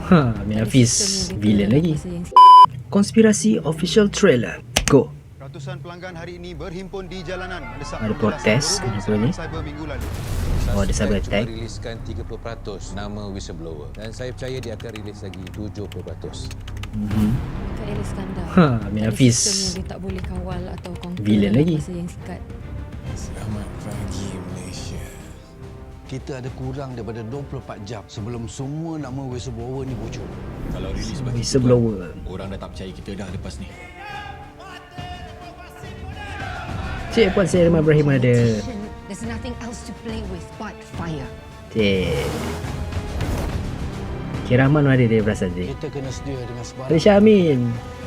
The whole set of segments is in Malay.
Amin Hafiz villain lagi. Konspirasi official trailer. Go. Ratusan pelanggan hari ini berhimpun di jalanan mendesak Ada protes kenapa ni? cyber minggu lalu. Oh, ada cyber attack. Cuma riliskan 30% nama whistleblower dan saya percaya dia akan rilis lagi 70%. Kak Elis Skandar. Amin Ada Hafiz sistem yang dia tak boleh kawal atau conquer villain dalam lagi. masa yang singkat. Selamat pagi Malaysia. Kita ada kurang daripada 24 jam sebelum semua nama whistleblower ni bocor. Kalau rilis bagi Whistleblower. orang dah tak percaya kita dah lepas ni. Cik Puan saya Rahman Ibrahim ada. There's nothing else to play with but fire. Cik Cik Rahman ada dia perasan dia. Kita kena sedia dengan Ada sebarang. Syamin.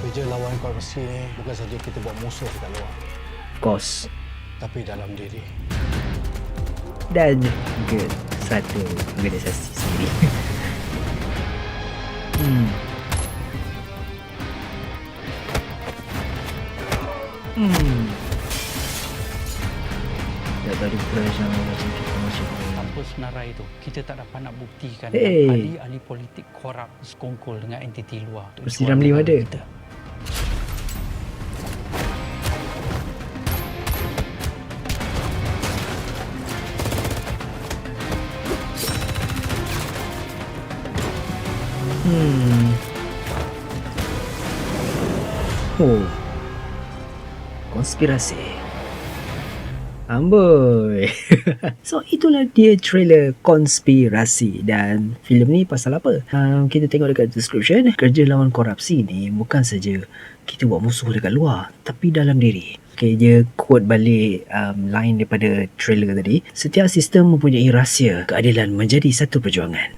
Kerja lawan korupsi ni bukan saja kita buat musuh dekat luar, Of course. tapi dalam diri. Dan juga satu organisasi sendiri. Tak tahu crash macam kita macam Tanpa senarai itu, kita tak dapat nak buktikan Hey. ahli-ahli politik korup sekongkol dengan entiti luar. untuk Mesti jual Ramli negara ada. kita. Oh. Konspirasi. Amboi. So itulah dia trailer Konspirasi. Dan filem ni pasal apa? Kita tengok dekat description. Kerja lawan korupsi ni bukan saja kita buat musuh dekat luar, tapi dalam diri. Okay, dia quote balik line daripada trailer tadi. Setiap sistem mempunyai rahsia. Keadilan menjadi satu perjuangan.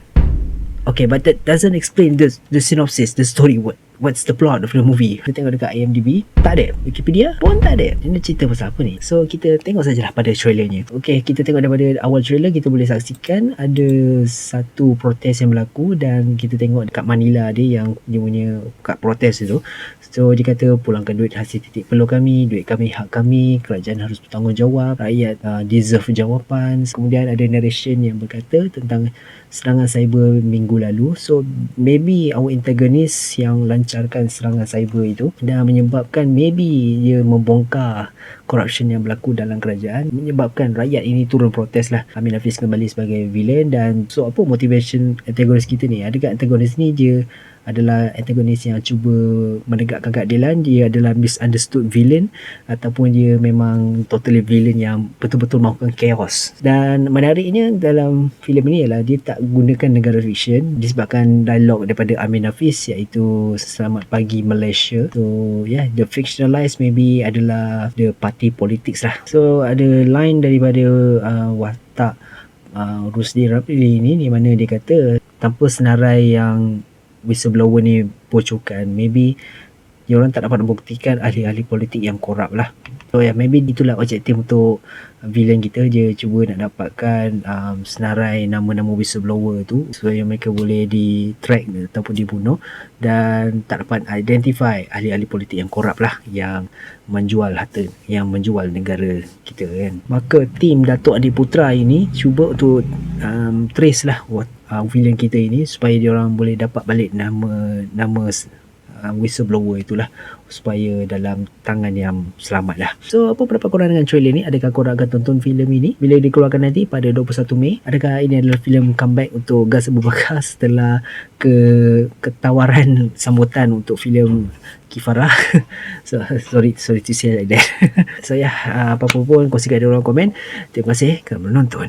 Okay, but that doesn't explain the synopsis, the story. What's the plot of the movie? Kita tengok dekat IMDb, tak ada. Wikipedia pun tak ada. Dia cerita pasal apa ni? So, kita tengok sajalah pada trailernya. Okay, kita tengok daripada awal trailer, kita boleh saksikan ada satu protes yang berlaku dan kita tengok dekat Manila dia yang dia punya kat protes tu. So, dia kata pulangkan duit hasil titik peluh kami, duit kami, hak kami, kerajaan harus bertanggungjawab, rakyat deserve jawapan. Kemudian ada narration yang berkata tentang serangan cyber minggu lalu. So, maybe our antagonist yang lancarkan serangan cyber itu dan menyebabkan maybe dia membongkar corruption yang berlaku dalam kerajaan, menyebabkan rakyat ini turun protes lah. Amin Hafiz kembali sebagai villain. Dan so apa motivation antagonis kita ni? Adakah antagonis ni dia adalah antagonis yang cuba menegakkan keadilan, dia adalah misunderstood villain, ataupun dia memang totally villain yang betul-betul mahukan chaos? Dan menariknya dalam filem ini ialah dia tak gunakan negara fiction disebabkan dialog daripada Amin Hafiz iaitu Selamat Pagi Malaysia. So yeah, the fictionalized maybe adalah the party politics lah. So ada line daripada watak Rusdi Rapli ni di mana dia kata tanpa senarai yang whistleblower ni bocorkan, maybe diorang tak dapat membuktikan ahli-ahli politik yang korup lah. So yeah, maybe itulah objektif untuk villain kita. Dia cuba nak dapatkan senarai nama-nama whistleblower tu supaya mereka boleh di-track ataupun dibunuh dan tak dapat identify ahli-ahli politik yang korup lah, yang menjual harta, yang menjual negara kita kan. Maka tim Datuk Adik Putra ini cuba untuk trace lah villain kita ini supaya diorang boleh dapat balik nama whistleblower itulah supaya dalam tangan yang selamat lah. So apa pendapat korang dengan trailer ni? Adakah korang akan tonton filem ini bila dikeluarkan nanti pada 21 Mei? Adakah ini adalah filem comeback untuk Gas Abu Bakar setelah ketawaran sambutan untuk filem Kifarah? So sorry to say like that. So ya, apa-apa pun kongsikan di ruang komen. Terima kasih kerana menonton.